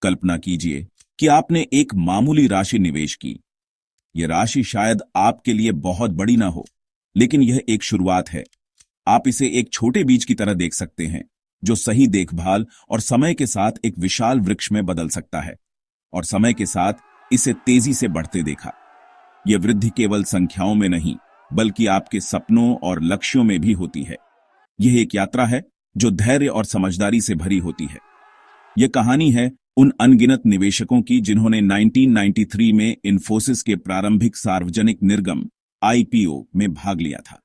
कल्पना कीजिए कि आपने एक मामूली राशि निवेश की। यह राशि शायद आपके लिए बहुत बड़ी ना हो, लेकिन यह एक शुरुआत है। आप इसे एक छोटे बीज की तरह देख सकते हैं, जो सही देखभाल और समय के साथ एक विशाल वृक्ष में बदल सकता है। और समय के साथ इसे तेजी से बढ़ते देखा। यह वृद्धि केवल संख्याओं में नहीं, बल्कि आपके सपनों और लक्ष्यों में भी होती है। यह एक यात्रा है जो धैर्य और समझदारी से भरी होती है। यह कहानी है उन अनगिनत निवेशकों की जिन्होंने 1993 में इन्फोसिस के प्रारंभिक सार्वजनिक निर्गम आईपीओ में भाग लिया था।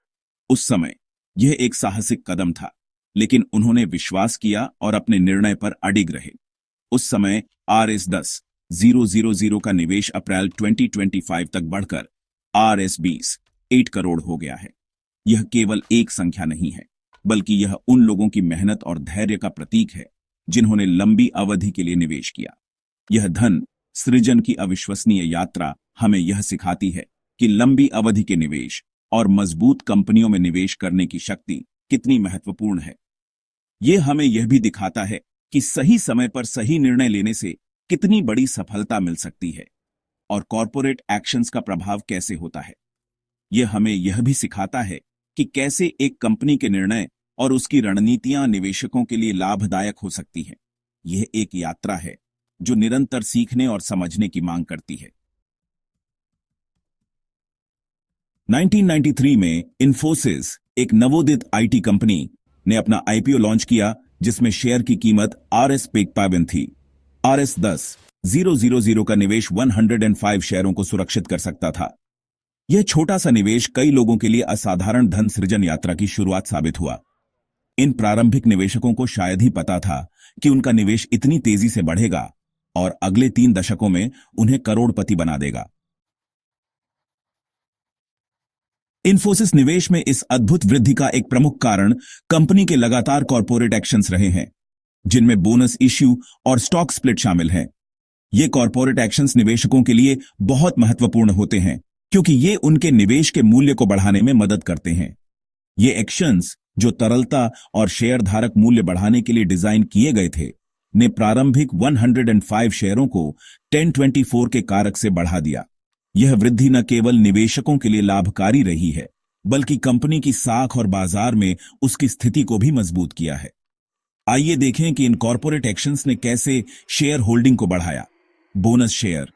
उस समय यह एक साहसिक कदम था, लेकिन उन्होंने विश्वास किया और अपने निर्णय पर अडिग रहे। उस समय RS10,000 का निवेश अप्रैल 2025 तक बढ़कर RS20 8 करोड़ हो गया है। यह केवल एक संख्या नहीं है, बल्कि यह उन लोगों की मेहनत और धैर्य का प्रतीक है जिन्होंने लंबी अवधि के लिए निवेश किया। यह धन सृजन की अविश्वसनीय यात्रा हमें यह सिखाती है कि लंबी अवधि के निवेश और मजबूत कंपनियों में निवेश करने की शक्ति कितनी महत्वपूर्ण है। यह हमें यह भी दिखाता है कि सही समय पर सही निर्णय लेने से कितनी बड़ी सफलता मिल सकती है और कॉर्पोरेट एक्शंस का प्रभाव कैसे होता है। यह हमें यह भी सिखाता है कि कैसे एक कंपनी के निर्णय और उसकी रणनीतियां निवेशकों के लिए लाभदायक हो सकती हैं। यह एक यात्रा है जो निरंतर सीखने और समझने की मांग करती है। 1993 में इन्फोसिस, एक नवोदित आईटी कंपनी, ने अपना आईपीओ लॉन्च किया, जिसमें शेयर की कीमत RS51 थी। RS10,000 का निवेश 105 शेयरों को सुरक्षित कर सकता था। यह छोटा सा निवेश कई लोगों के लिए असाधारण धन सृजन यात्रा की शुरुआत साबित हुआ। इन प्रारंभिक निवेशकों को शायद ही पता था कि उनका निवेश इतनी तेजी से बढ़ेगा और अगले 3 दशकों में उन्हें करोड़पति बना देगा। इन्फोसिस निवेश में इस अद्भुत वृद्धि का एक प्रमुख कारण कंपनी के लगातार कॉर्पोरेट एक्शंस रहे हैं, जिनमें बोनस इश्यू और स्टॉक स्प्लिट शामिल हैं। ये कॉर्पोरेट एक्शंस निवेशकों के लिए बहुत महत्वपूर्ण होते हैं, क्योंकि ये उनके निवेश के मूल्य को बढ़ाने में मदद करते हैं। ये एक्शंस, जो तरलता और शेयरधारक मूल्य बढ़ाने के लिए डिजाइन किए गए थे, ने प्रारंभिक 105 शेयरों को 1024 के कारक से बढ़ा दिया। यह वृद्धि न केवल निवेशकों के लिए लाभकारी रही है, बल्कि कंपनी की साख और बाजार में उसकी स्थिति को भी मजबूत किया है। आइए देखें कि इन कॉर्पोरेट एक्शंस ने कैसे शेयर होल्डिंग को बढ़ाया। Bonus share.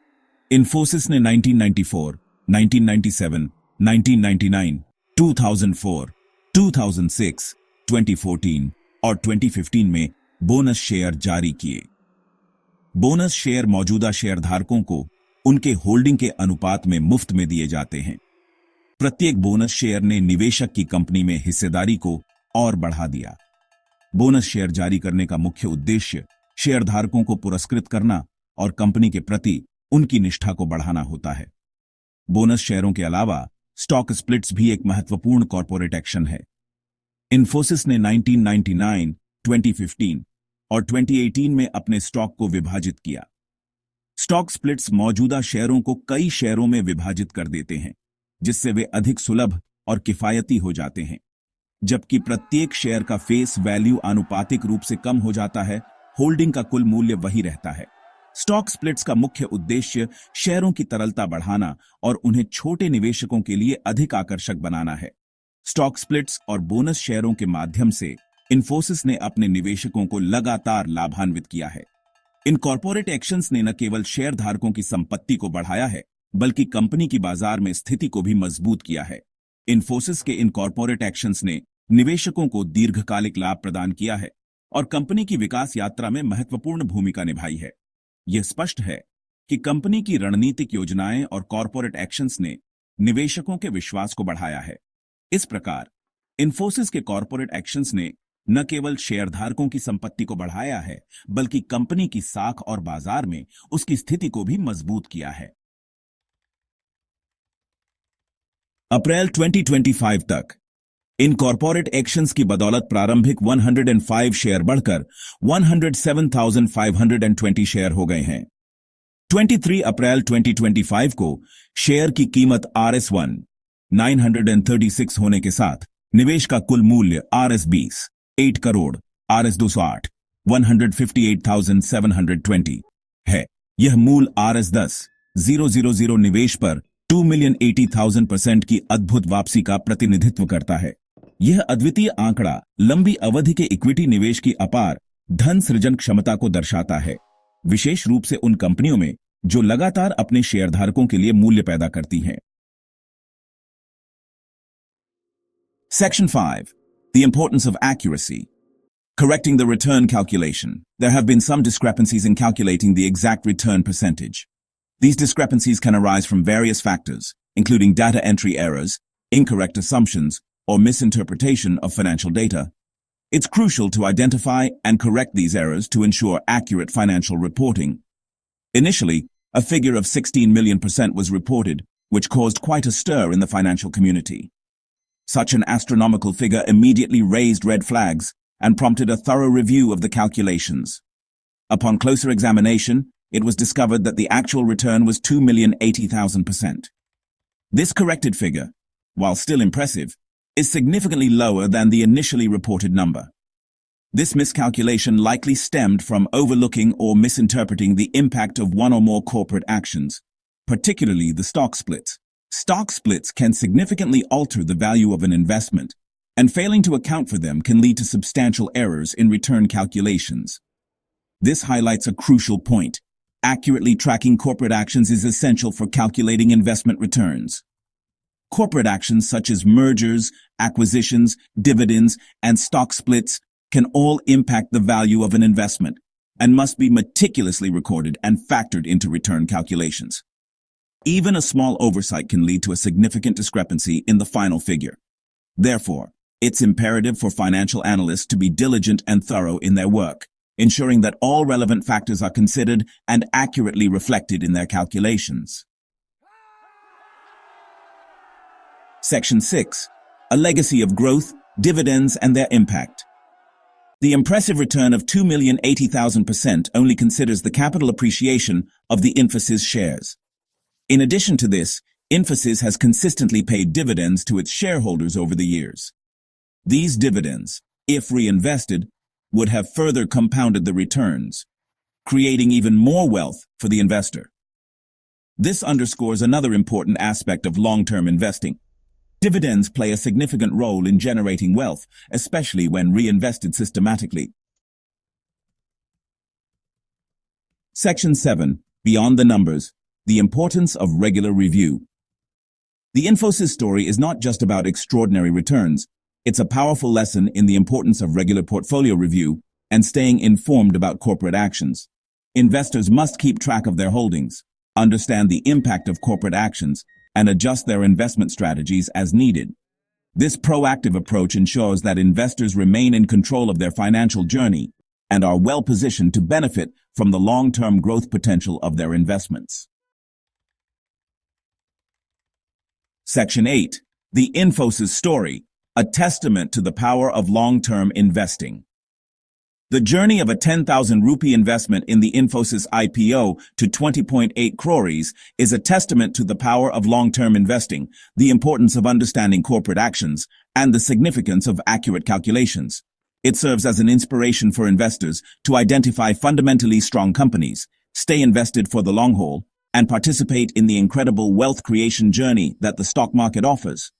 इन्फोसिस ने 1994, 1997, 1999, 2004, 2006, 2014 और 2015 में बोनस शेयर जारी किए। बोनस शेयर मौजूदा शेयरधारकों को उनके होल्डिंग के अनुपात में मुफ्त में दिए जाते हैं। प्रत्येक बोनस शेयर ने निवेशक की कंपनी में हिस्सेदारी को और बढ़ा दिया। बोनस शेयर जारी करने का मुख्य उद्देश्य शेयरधारकों को पुरस्कृत करना और कंपनी के प्रति उनकी निष्ठा को बढ़ाना होता है। बोनस शेयरों के अलावा स्टॉक स्प्लिट्स भी एक महत्वपूर्ण कॉर्पोरेट एक्शन है। इन्फोसिस ने 1999, 2015 और 2018 में अपने स्टॉक को विभाजित किया। स्टॉक स्प्लिट्स मौजूदा शेयरों को कई शेयरों में विभाजित कर देते हैं, जिससे वे अधिक सुलभ और किफायती हो जाते हैं। जबकि प्रत्येक शेयर का फेस वैल्यू आनुपातिक रूप से कम हो जाता है, होल्डिंग का कुल मूल्य वही रहता है। स्टॉक स्प्लिट्स का मुख्य उद्देश्य शेयरों की तरलता बढ़ाना और उन्हें छोटे निवेशकों के लिए अधिक आकर्षक बनाना है। स्टॉक स्प्लिट्स और बोनस शेयरों के माध्यम से इन्फोसिस ने अपने निवेशकों को लगातार लाभान्वित किया है। इन कॉर्पोरेट एक्शंस ने न केवल शेयरधारकों की संपत्ति को बढ़ाया है, बल्कि कंपनी की बाजार में स्थिति को भी मजबूत किया है। इन्फोसिस के इन कॉर्पोरेट एक्शंस ने निवेशकों को दीर्घकालिक लाभ प्रदान किया है और कंपनी की विकास यात्रा में महत्वपूर्ण भूमिका निभाई है। यह स्पष्ट है कि कंपनी की रणनीतिक योजनाएं और कॉर्पोरेट एक्शंस ने निवेशकों के विश्वास को बढ़ाया है। इस प्रकार इन्फोसिस के कॉर्पोरेट एक्शंस ने न केवल शेयरधारकों की संपत्ति को बढ़ाया है, बल्कि कंपनी की साख और बाजार में उसकी स्थिति को भी मजबूत किया है। अप्रैल 2025 तक इन कॉर्पोरेट एक्शंस की बदौलत प्रारंभिक 105 शेयर बढ़कर 107,520 शेयर हो गए हैं। 23 अप्रैल 2025 को शेयर की कीमत RS1 936 होने के साथ निवेश का कुल मूल्य RS20 8 करोड़, RS208 158,720 है। यह मूल RS10,000 निवेश पर 2,80,000% की अद्भुत वापसी का प्रतिनिधित्व करता है। यह अद्वितीय आंकड़ा लंबी अवधि के इक्विटी निवेश की अपार धन सृजन क्षमता को दर्शाता है, विशेष रूप से उन कंपनियों में जो लगातार अपने शेयरधारकों के लिए मूल्य पैदा करती हैं। Section 5. The importance of accuracy. Correcting the return calculation. There have been some discrepancies in calculating the exact return percentage. These discrepancies can arise from various factors, including data entry errors, incorrect assumptions, or misinterpretation of financial data. It's crucial to identify and correct these errors to ensure accurate financial reporting. Initially, a figure of 16 million% was reported, which caused quite a stir in the financial community. Such an astronomical figure immediately raised red flags and prompted a thorough review of the calculations. Upon closer examination, it was discovered that the actual return was 2,80,000%. This corrected figure, while still impressive, is significantly lower than the initially reported number. This miscalculation likely stemmed from overlooking or misinterpreting the impact of one or more corporate actions, particularly the stock splits. Stock splits can significantly alter the value of an investment, and failing to account for them can lead to substantial errors in return calculations. This highlights a crucial point. Accurately tracking corporate actions is essential for calculating investment returns. Corporate actions such as mergers, acquisitions, dividends, and stock splits can all impact the value of an investment and must be meticulously recorded and factored into return calculations. Even a small oversight can lead to a significant discrepancy in the final figure. Therefore, it's imperative for financial analysts to be diligent and thorough in their work, ensuring that all relevant factors are considered and accurately reflected in their calculations. Section 6. A legacy of growth, dividends, and their impact. The impressive return of 2,80,000% only considers the capital appreciation of the Infosys shares. In addition to this, Infosys has consistently paid dividends to its shareholders over the years. These dividends, if reinvested, would have further compounded the returns, creating even more wealth for the investor. This underscores another important aspect of long-term investing. Dividends play a significant role in generating wealth, especially when reinvested systematically. Section 7. Beyond the numbers. The importance of regular review. The Infosys story is not just about extraordinary returns. It's a powerful lesson in the importance of regular portfolio review and staying informed about corporate actions. Investors must keep track of their holdings, understand the impact of corporate actions, and adjust their investment strategies as needed. This proactive approach ensures that investors remain in control of their financial journey and are well positioned to benefit from the long-term growth potential of their investments. Section 8. The Infosys story, a testament to the power of long-term investing. The journey of a 10,000 rupee investment in the Infosys IPO to 20.8 crores is a testament to the power of long-term investing, the importance of understanding corporate actions, and the significance of accurate calculations. It serves as an inspiration for investors to identify fundamentally strong companies, stay invested for the long haul, and participate in the incredible wealth creation journey that the stock market offers.